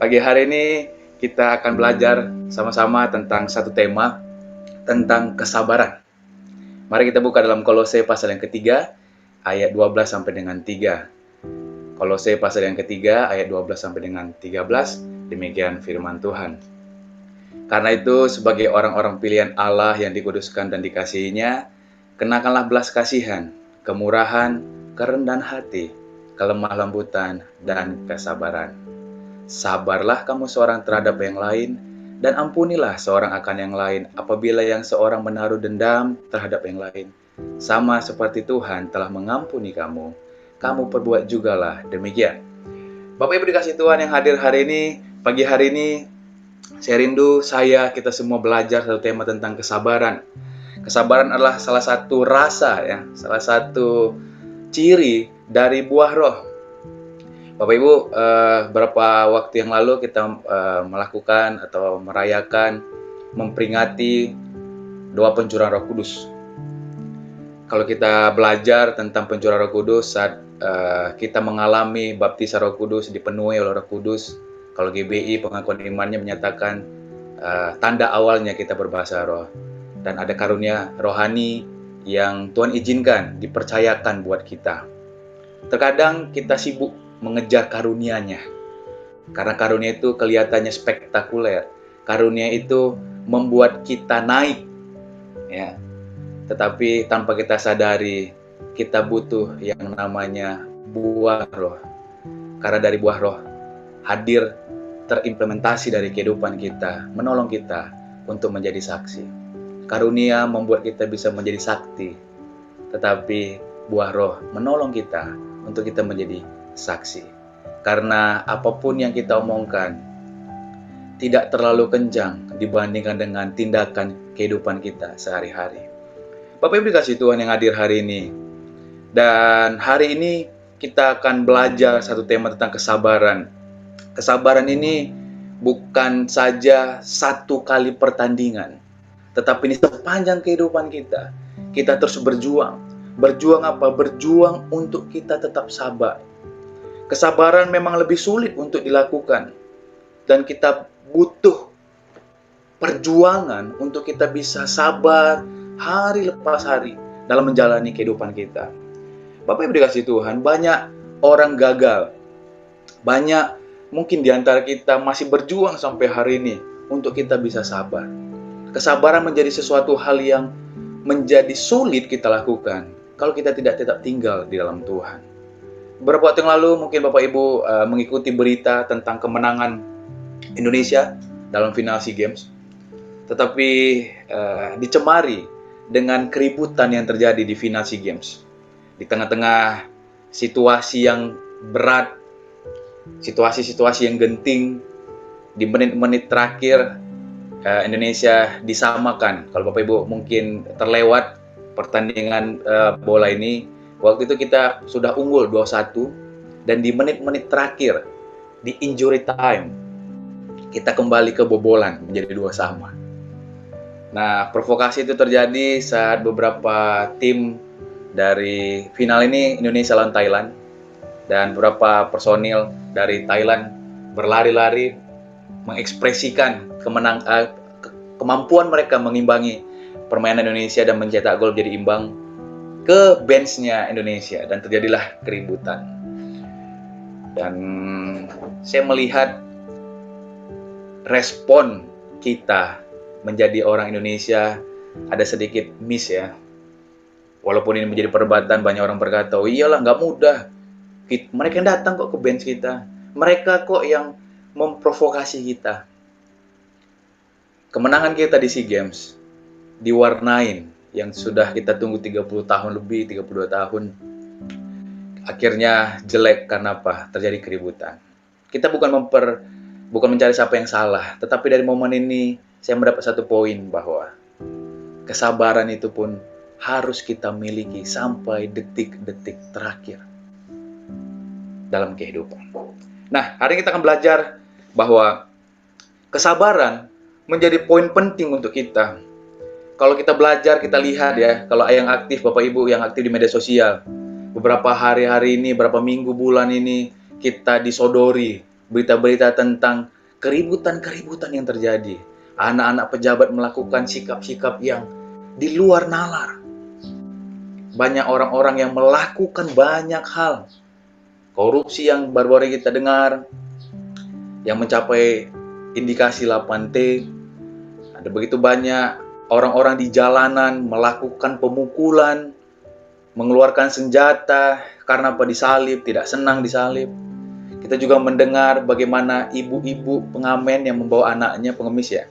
Pagi hari ini kita akan belajar sama-sama tentang satu tema, tentang kesabaran. Mari kita buka dalam Kolose pasal yang ketiga, ayat 12 sampai dengan 3. Kolose pasal yang ketiga, ayat 12 sampai dengan 13, demikian firman Tuhan. Karena itu, sebagai orang-orang pilihan Allah yang dikuduskan dan dikasihinya, kenakanlah belas kasihan, kemurahan, kerendahan hati, kelemah lembutan, dan kesabaran. Sabarlah kamu seorang terhadap yang lain, dan ampunilah seorang akan yang lain apabila yang seorang menaruh dendam terhadap yang lain. Sama seperti Tuhan telah mengampuni kamu, kamu perbuat jugalah demikian. Bapak Ibu dikasih Tuhan yang hadir hari ini, pagi hari ini, saya rindu kita semua belajar satu tema tentang kesabaran. Kesabaran adalah salah satu rasa, salah satu ciri dari buah roh. Bapak Ibu, beberapa waktu yang lalu kita melakukan atau merayakan, memperingati doa pencurahan Roh Kudus. Kalau kita belajar tentang pencurahan Roh Kudus, saat kita mengalami baptisan Roh Kudus, dipenuhi oleh Roh Kudus, kalau GBI pengakuan imannya menyatakan tanda awalnya kita berbahasa roh. Dan ada karunia rohani yang Tuhan izinkan, dipercayakan buat kita. Terkadang kita sibuk mengejar karunia-Nya. Karena karunia itu kelihatannya spektakuler. Karunia itu membuat kita naik. Ya. Tetapi tanpa kita sadari, kita butuh yang namanya buah roh. Karena dari buah roh hadir terimplementasi dari kehidupan kita, menolong kita untuk menjadi saksi. Karunia membuat kita bisa menjadi sakti, tetapi buah roh menolong kita untuk kita menjadi saksi. Karena apapun yang kita omongkan tidak terlalu kencang dibandingkan dengan tindakan kehidupan kita sehari-hari. Bapak Ibu dikasih Tuhan yang hadir hari ini. Dan hari ini kita akan belajar satu tema tentang kesabaran. Kesabaran ini bukan saja satu kali pertandingan, tetapi ini sepanjang kehidupan kita. Kita terus berjuang. Berjuang apa? Berjuang untuk kita tetap sabar. Kesabaran memang lebih sulit untuk dilakukan. Dan kita butuh perjuangan untuk kita bisa sabar hari lepas hari dalam menjalani kehidupan kita. Bapak Ibu dikasih Tuhan, banyak orang gagal. Banyak mungkin di antara kita masih berjuang sampai hari ini untuk kita bisa sabar. Kesabaran menjadi sesuatu hal yang menjadi sulit kita lakukan kalau kita tidak tetap tinggal di dalam Tuhan. Beberapa waktu yang lalu mungkin Bapak Ibu mengikuti berita tentang kemenangan Indonesia dalam final SEA Games. Tetapi dicemari dengan keributan yang terjadi di final SEA Games. Di tengah-tengah situasi yang berat, situasi-situasi yang genting, di menit-menit terakhir Indonesia disamakan. Kalau Bapak Ibu mungkin terlewat pertandingan bola ini, waktu itu kita sudah unggul 2-1, dan di menit-menit terakhir, di injury time, kita kembali kebobolan menjadi 2-2. Nah, provokasi itu terjadi saat beberapa tim dari final ini Indonesia lawan Thailand, dan beberapa personil dari Thailand berlari-lari mengekspresikan kemampuan mereka mengimbangi permainan Indonesia dan mencetak gol jadi imbang ke benchnya Indonesia, dan terjadilah keributan. Dan saya melihat respon kita menjadi orang Indonesia ada sedikit miss ya. Walaupun ini menjadi perdebatan, banyak orang berkata, oh iyalah nggak mudah. Mereka yang datang kok ke bench kita. Mereka kok yang memprovokasi kita. Kemenangan kita di SEA Games diwarnain yang sudah kita tunggu 30 tahun lebih, 32 tahun. Akhirnya jelek karena apa? Terjadi keributan. Kita bukan mencari siapa yang salah, tetapi dari momen ini saya mendapat satu poin bahwa kesabaran itu pun harus kita miliki sampai detik-detik terakhir dalam kehidupan. Nah, hari ini kita akan belajar bahwa kesabaran menjadi poin penting untuk kita. Kalau kita belajar, kita lihat ya, kalau yang aktif, Bapak Ibu yang aktif di media sosial, beberapa hari-hari ini, beberapa minggu, bulan ini, kita disodori berita-berita tentang keributan-keributan yang terjadi. Anak-anak pejabat melakukan sikap-sikap yang di luar nalar. Banyak orang-orang yang melakukan banyak hal. Korupsi yang baru-baru kita dengar, yang mencapai indikasi 8T. Ada begitu banyak orang-orang di jalanan melakukan pemukulan, mengeluarkan senjata karena apa disalib, tidak senang disalib. Kita juga mendengar bagaimana ibu-ibu pengamen yang membawa anaknya, pengemis ya,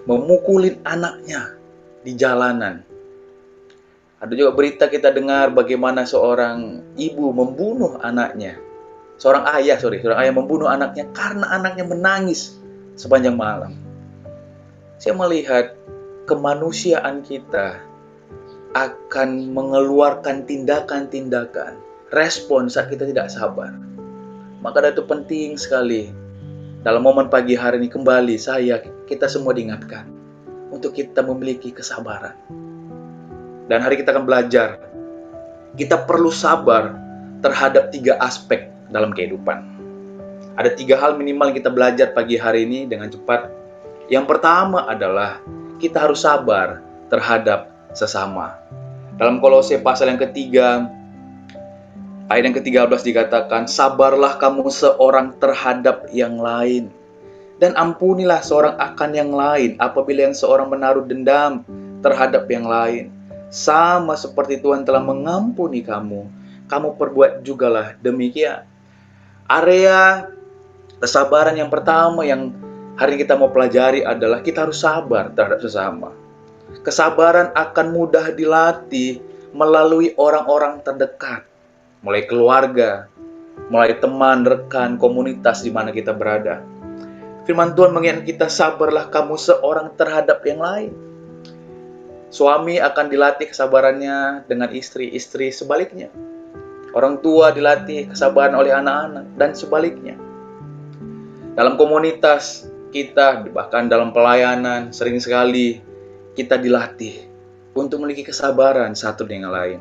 memukulin anaknya di jalanan. Ada juga berita kita dengar bagaimana seorang ibu membunuh anaknya. Seorang ayah membunuh anaknya karena anaknya menangis sepanjang malam. Saya melihat kemanusiaan kita akan mengeluarkan tindakan-tindakan, respon saat kita tidak sabar. Maka itu penting sekali dalam momen pagi hari ini kembali kita semua diingatkan untuk kita memiliki kesabaran. Dan hari kita akan belajar, kita perlu sabar terhadap 3 aspek dalam kehidupan. Ada 3 hal minimal yang kita belajar pagi hari ini dengan cepat. Yang pertama adalah kita harus sabar terhadap sesama. Dalam Kolose pasal yang ketiga, ayat yang ke-13 dikatakan, sabarlah kamu seorang terhadap yang lain, dan ampunilah seorang akan yang lain apabila yang seorang menaruh dendam terhadap yang lain. Sama seperti Tuhan telah mengampuni kamu, kamu perbuat jugalah demikian. Area kesabaran yang pertama yang hari ini kita mau pelajari adalah kita harus sabar terhadap sesama. Kesabaran akan mudah dilatih melalui orang-orang terdekat, mulai keluarga, mulai teman, rekan, komunitas di mana kita berada. Firman Tuhan mengingatkan kita, sabarlah kamu seorang terhadap yang lain. Suami akan dilatih kesabarannya dengan istri sebaliknya. Orang tua dilatih kesabaran oleh anak-anak, dan sebaliknya. Dalam komunitas kita, bahkan dalam pelayanan, sering sekali kita dilatih untuk memiliki kesabaran satu dengan lain.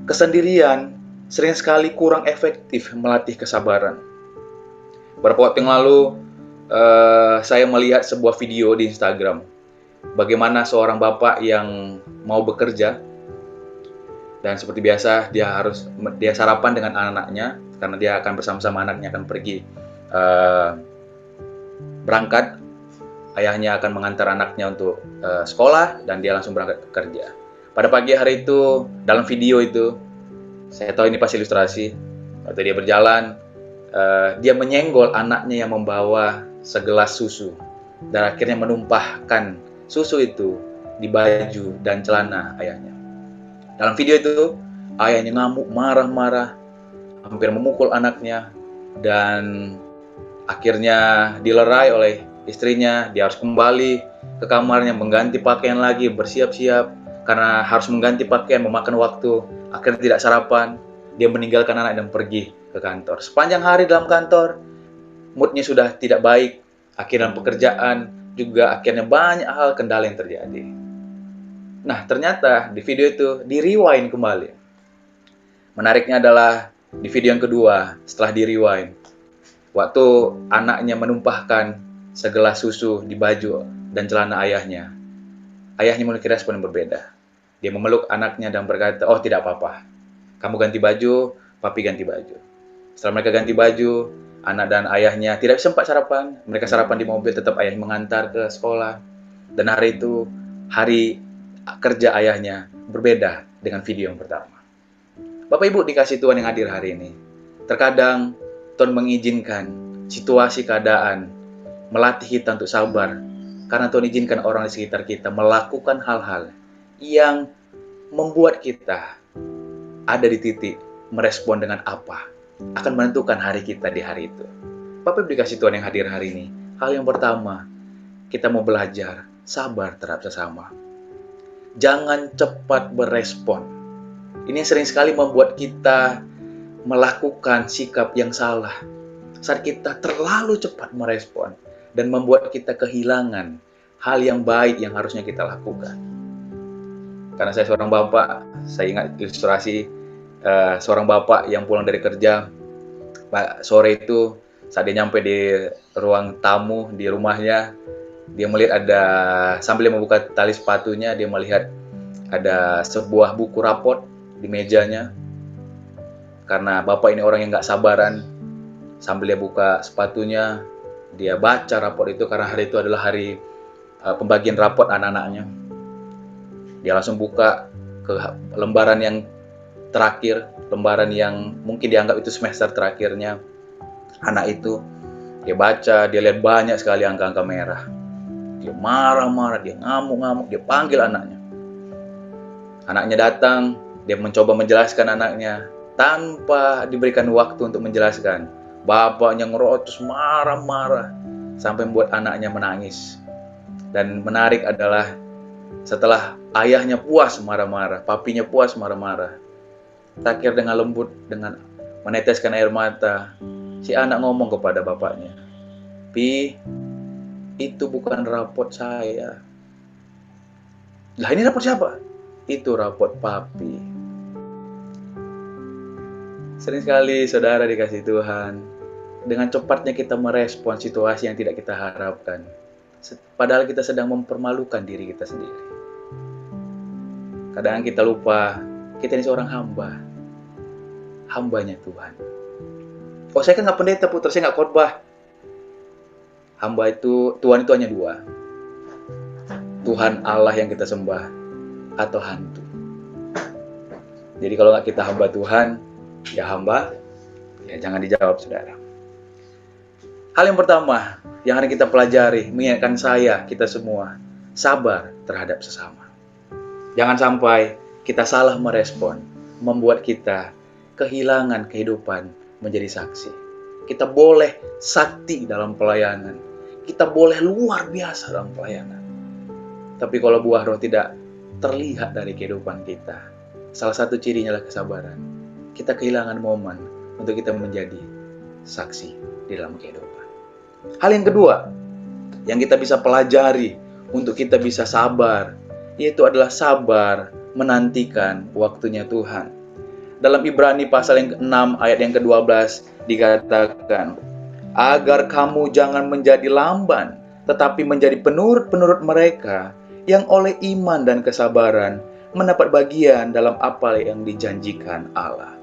Kesendirian sering sekali kurang efektif melatih kesabaran. Beberapa waktu yang lalu, saya melihat sebuah video di Instagram. Bagaimana seorang bapak yang mau bekerja, dan seperti biasa dia sarapan dengan anak-anaknya, karena dia akan bersama-sama anaknya akan pergi berangkat. Ayahnya akan mengantar anaknya untuk sekolah, dan dia langsung berangkat bekerja. Pada pagi hari itu, dalam video itu, saya tahu ini pasti ilustrasi, waktu dia berjalan, dia menyenggol anaknya yang membawa segelas susu, dan akhirnya menumpahkan susu itu di baju dan celana ayahnya. Dalam video itu, ayahnya ngamuk, marah-marah, hampir memukul anaknya, dan akhirnya dilerai oleh istrinya. Dia harus kembali ke kamarnya, mengganti pakaian lagi, bersiap-siap, karena harus mengganti pakaian, memakan waktu. Akhirnya tidak sarapan, dia meninggalkan anak dan pergi ke kantor. Sepanjang hari dalam kantor, moodnya sudah tidak baik. Akhirnya pekerjaan juga akhirnya banyak hal kendala yang terjadi. Nah, ternyata di video itu di-rewind kembali. Menariknya adalah di video yang kedua, setelah di-rewind, waktu anaknya menumpahkan segelas susu di baju dan celana ayahnya memiliki respon yang berbeda. Dia memeluk anaknya dan berkata, oh tidak apa-apa, kamu ganti baju, papi ganti baju. Setelah mereka ganti baju, anak dan ayahnya tidak sempat sarapan. Mereka sarapan di mobil, tetap ayah mengantar ke sekolah. Dan hari itu, hari kerja ayahnya berbeda dengan video yang pertama. Bapak Ibu dikasih Tuhan yang hadir hari ini, terkadang Tuhan mengizinkan situasi keadaan melatih kita untuk sabar, karena Tuhan izinkan orang di sekitar kita melakukan hal-hal yang membuat kita ada di titik merespon dengan apa akan menentukan hari kita di hari itu. Bapak Ibu dikasih Tuhan yang hadir hari ini, hal yang pertama, kita mau belajar sabar terhadap sesama. Jangan cepat berespon. Ini sering sekali membuat kita melakukan sikap yang salah saat kita terlalu cepat merespon, dan membuat kita kehilangan hal yang baik yang harusnya kita lakukan. Karena saya seorang bapak, saya ingat ilustrasi seorang bapak yang pulang dari kerja sore itu, Saat dia nyampe di ruang tamu di rumahnya, dia melihat sambil dia membuka tali sepatunya, dia melihat ada sebuah buku rapot di mejanya. Karena bapak ini orang yang gak sabaran, sambil dia buka sepatunya, dia baca rapot itu karena hari itu adalah hari pembagian rapot anak-anaknya. Dia langsung buka ke lembaran yang terakhir, lembaran yang mungkin dianggap itu semester terakhirnya anak itu. Dia baca, dia lihat banyak sekali angka-angka merah. Dia marah-marah, dia ngamuk-ngamuk, dia panggil anaknya. Anaknya datang, dia mencoba menjelaskan anaknya tanpa diberikan waktu untuk menjelaskan. Bapaknya ngerocos, marah-marah, sampai membuat anaknya menangis. Dan menarik adalah setelah ayahnya puas marah-marah, papinya puas marah-marah, terakhir dengan lembut, dengan meneteskan air mata, si anak ngomong kepada bapaknya, "Pi, itu bukan rapot saya." "Lah ini rapot siapa?" "Itu rapot papi." Sering sekali saudara dikasih Tuhan, dengan cepatnya kita merespon situasi yang tidak kita harapkan. Padahal kita sedang mempermalukan diri kita sendiri. Kadang kita lupa, kita ini seorang hambanya Tuhan. Oh, saya kan nggak pendeta putra, saya nggak khotbah. Tuhan itu hanya dua. Tuhan Allah yang kita sembah, atau hantu. Jadi kalau nggak kita hamba Tuhan, ya jangan dijawab saudara. Hal yang pertama yang harus kita pelajari, mengingatkan kita semua, sabar terhadap sesama. Jangan sampai kita salah merespon, membuat kita kehilangan kehidupan menjadi saksi. Kita boleh sakti dalam pelayanan, kita boleh luar biasa dalam pelayanan. Tapi kalau buah roh tidak terlihat dari kehidupan kita, salah satu cirinya adalah kesabaran. Kita kehilangan momen untuk kita menjadi saksi di dalam kehidupan. Hal yang kedua yang kita bisa pelajari untuk kita bisa sabar, yaitu adalah sabar menantikan waktunya Tuhan. Dalam Ibrani pasal yang ke-6 ayat yang ke-12 dikatakan, agar kamu jangan menjadi lamban, tetapi menjadi penurut-penurut mereka yang oleh iman dan kesabaran mendapat bagian dalam apa yang dijanjikan Allah.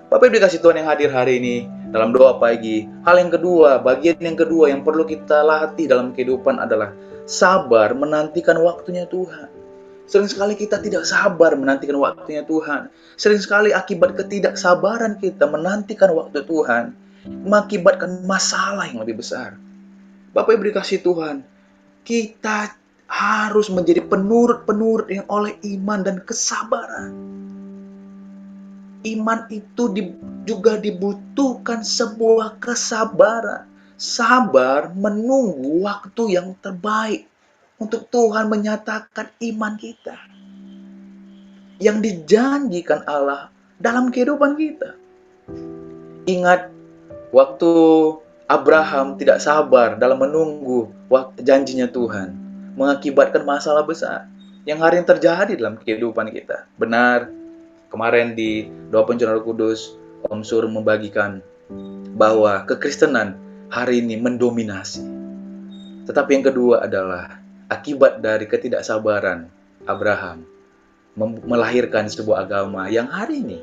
Bapak Ibu dikasih Tuhan yang hadir hari ini dalam doa pagi, hal yang kedua, bagian yang kedua yang perlu kita latih dalam kehidupan adalah sabar menantikan waktunya Tuhan. Sering sekali kita tidak sabar menantikan waktunya Tuhan. Sering sekali akibat ketidaksabaran kita menantikan waktu Tuhan mengakibatkan masalah yang lebih besar. Bapak Ibu dikasih Tuhan, kita harus menjadi penurut-penurut yang oleh iman dan kesabaran. Iman itu juga dibutuhkan sebuah kesabaran. Sabar menunggu waktu yang terbaik untuk Tuhan menyatakan iman kita yang dijanjikan Allah dalam kehidupan kita. Ingat waktu Abraham tidak sabar dalam menunggu janjinya Tuhan, mengakibatkan masalah besar yang hari ini terjadi dalam kehidupan kita. Benar, kemarin di doa pencurahan Roh Kudus, Om Sur membagikan bahwa kekristenan hari ini mendominasi. Tetapi yang kedua adalah akibat dari ketidaksabaran Abraham melahirkan sebuah agama yang hari ini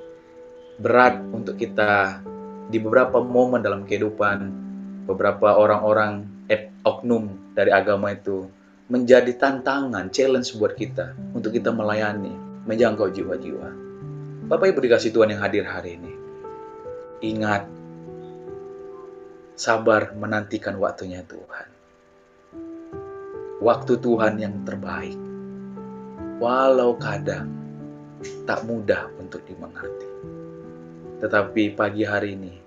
berat untuk kita di beberapa momen dalam kehidupan. Beberapa orang-orang oknum dari agama itu menjadi tantangan, challenge buat kita untuk kita melayani, menjangkau jiwa-jiwa. Bapak Ibu dikasih Tuhan yang hadir hari ini, ingat, sabar menantikan waktunya Tuhan. Waktu Tuhan yang terbaik, walau kadang tak mudah untuk dimengerti. Tetapi pagi hari ini,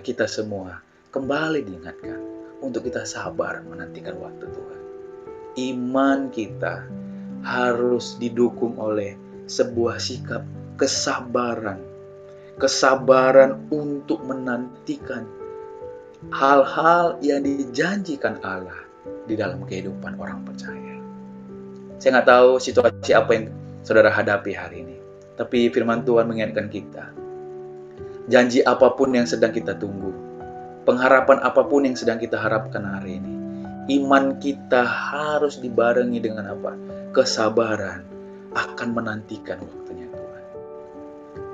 kita semua kembali diingatkan untuk kita sabar menantikan waktu Tuhan. Iman kita harus didukung oleh sebuah sikap kesabaran untuk menantikan hal-hal yang dijanjikan Allah di dalam kehidupan orang percaya. Saya nggak tahu situasi apa yang saudara hadapi hari ini, tapi firman Tuhan mengingatkan kita, janji apapun yang sedang kita tunggu, pengharapan apapun yang sedang kita harapkan hari ini, iman kita harus dibarengi dengan apa? Kesabaran akan menantikan waktunya Tuhan.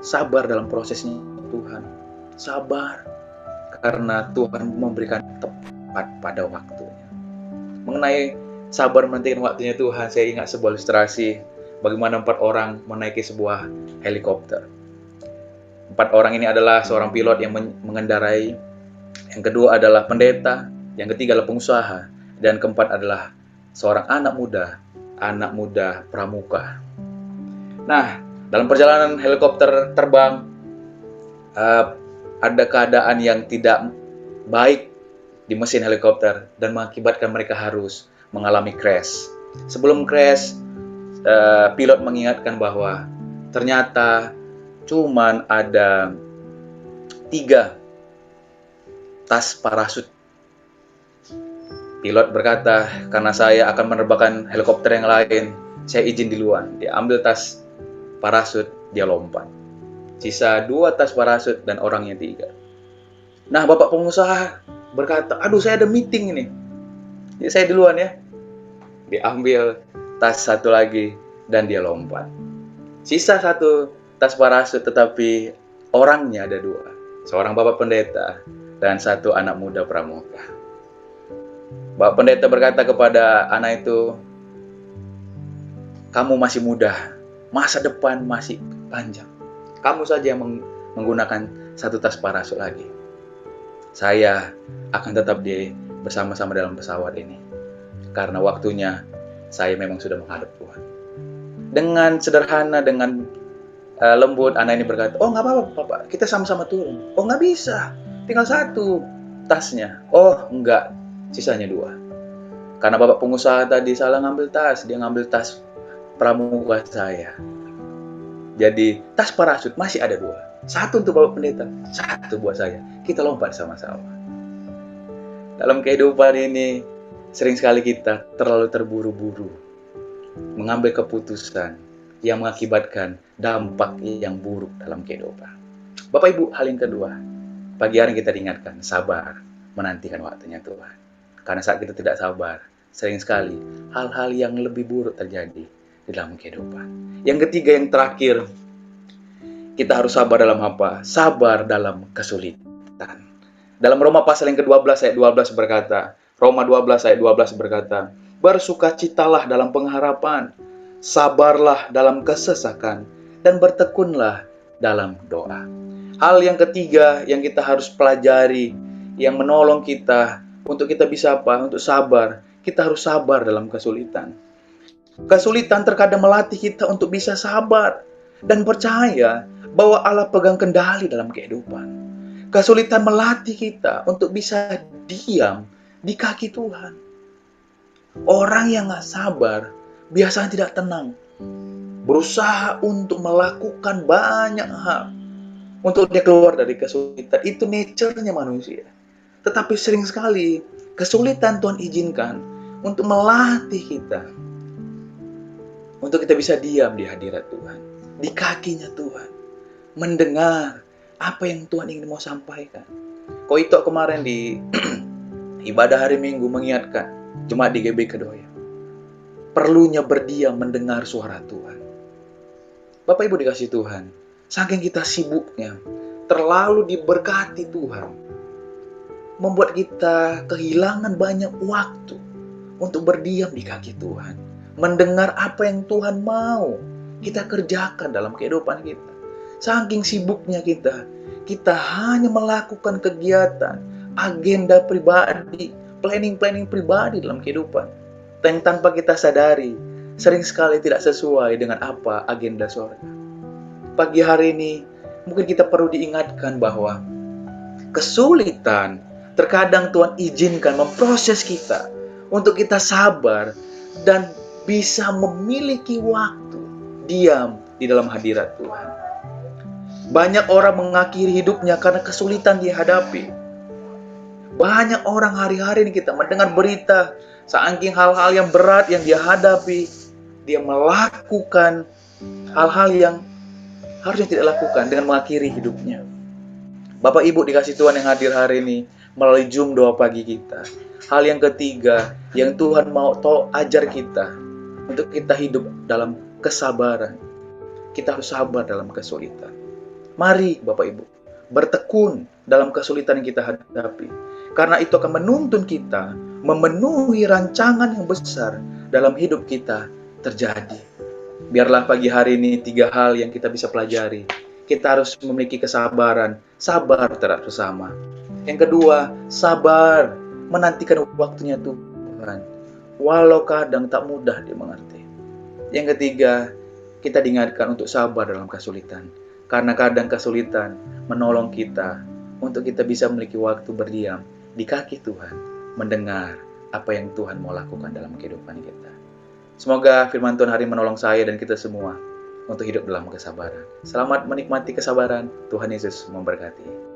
Sabar dalam prosesnya Tuhan. Sabar karena Tuhan memberikan tepat pada waktunya. Mengenai sabar menantikan waktunya Tuhan, saya ingat sebuah ilustrasi bagaimana 4 orang menaiki sebuah helikopter. 4 orang ini adalah seorang pilot yang mengendarai, yang kedua adalah pendeta, yang ketiga adalah pengusaha, dan keempat adalah seorang anak muda pramuka. Nah, dalam perjalanan helikopter terbang, ada keadaan yang tidak baik di mesin helikopter dan mengakibatkan mereka harus mengalami crash. Sebelum crash, pilot mengingatkan bahwa ternyata cuman ada 3 tas parasut. Pilot berkata, karena saya akan menerbangkan helikopter yang lain, saya izin duluan. Dia ambil tas parasut, dia lompat. Sisa 2 tas parasut dan orangnya 3. Nah, bapak pengusaha berkata, aduh saya ada meeting ini. Jadi saya duluan ya. Dia ambil tas satu lagi dan dia lompat. Sisa 1 tas parasut tetapi orangnya ada 2. Seorang bapak pendeta dan 1 anak muda pramuka. Bapak pendeta berkata kepada anak itu, kamu masih muda, masa depan masih panjang. Kamu saja yang menggunakan 1 tas parasut lagi. Saya akan tetap bersama-sama dalam pesawat ini. Karena waktunya saya memang sudah menghadap Tuhan. Dengan sederhana, dengan lembut, anak ini berkata, oh nggak apa-apa Bapak, kita sama-sama turun. Oh nggak bisa, tinggal 1 tasnya. Oh enggak, sisanya 2. Karena bapak pengusaha tadi salah ngambil tas, dia ngambil tas pramuka saya. Jadi tas parasut masih ada 2. 1 untuk bapak pendeta, 1 buat saya. Kita lompat sama-sama. Dalam kehidupan ini, sering sekali kita terlalu terburu-buru mengambil keputusan yang mengakibatkan dampak yang buruk dalam kehidupan. Bapak Ibu, hal yang kedua, pagi hari kita diingatkan sabar menantikan waktunya Tuhan. Karena saat kita tidak sabar, sering sekali hal-hal yang lebih buruk terjadi di dalam kehidupan. Yang ketiga, yang terakhir, kita harus sabar dalam apa? Sabar dalam kesulitan. Dalam Roma pasal yang ke-12 ayat 12 berkata, Roma 12 ayat 12 berkata, bersukacitalah dalam pengharapan, sabarlah dalam kesesakan, dan bertekunlah dalam doa. Hal yang ketiga yang kita harus pelajari, yang menolong kita untuk kita bisa apa? Untuk sabar. Kita harus sabar dalam kesulitan. Kesulitan terkadang melatih kita untuk bisa sabar dan percaya bahwa Allah pegang kendali dalam kehidupan. Kesulitan melatih kita untuk bisa diam di kaki Tuhan. Orang yang gak sabar biasanya tidak tenang. Berusaha untuk melakukan banyak hal untuk dia keluar dari kesulitan. Itu nature-nya manusia. Tetapi sering sekali kesulitan Tuhan izinkan untuk melatih kita. Untuk kita bisa diam di hadirat Tuhan. Di kakinya Tuhan. Mendengar apa yang Tuhan ingin mau sampaikan. Koito kemarin di ibadah hari Minggu mengingatkan jemaat di GB Kedoya. Perlunya berdiam mendengar suara Tuhan. Bapak Ibu dikasih Tuhan. Saking kita sibuknya. Terlalu diberkati Tuhan. Membuat kita kehilangan banyak waktu. Untuk berdiam di kaki Tuhan. Mendengar apa yang Tuhan mau kita kerjakan dalam kehidupan kita. Saking sibuknya kita hanya melakukan kegiatan, agenda pribadi, planning pribadi dalam kehidupan. Yang tanpa kita sadari, sering sekali tidak sesuai dengan apa agenda surga. Pagi hari ini, mungkin kita perlu diingatkan bahwa kesulitan terkadang Tuhan izinkan memproses kita untuk kita sabar dan bisa memiliki waktu diam di dalam hadirat Tuhan. Banyak orang mengakhiri hidupnya karena kesulitan dihadapi. Banyak orang hari-hari ini kita mendengar berita saking hal-hal yang berat yang dia hadapi, dia melakukan hal-hal yang harusnya tidak lakukan dengan mengakhiri hidupnya. Bapak Ibu dikasih Tuhan yang hadir hari ini, melalui Zoom doa pagi kita. Hal yang ketiga yang Tuhan mau ajar kita untuk kita hidup dalam kesabaran. Kita harus sabar dalam kesulitan. Mari Bapak Ibu, bertekun dalam kesulitan yang kita hadapi. Karena itu akan menuntun kita memenuhi rancangan yang besar dalam hidup kita terjadi. Biarlah pagi hari ini 3 hal yang kita bisa pelajari. Kita harus memiliki kesabaran, sabar terhadap sesama. Yang kedua, sabar menantikan waktunya Tuhan, walau kadang tak mudah dimengerti. Yang ketiga, kita diingatkan untuk sabar dalam kesulitan. Karena kadang kesulitan menolong kita untuk kita bisa memiliki waktu berdiam di kaki Tuhan, mendengar apa yang Tuhan mau lakukan dalam kehidupan kita. Semoga firman Tuhan hari menolong saya dan kita semua untuk hidup dalam kesabaran. Selamat menikmati kesabaran. Tuhan Yesus memberkati.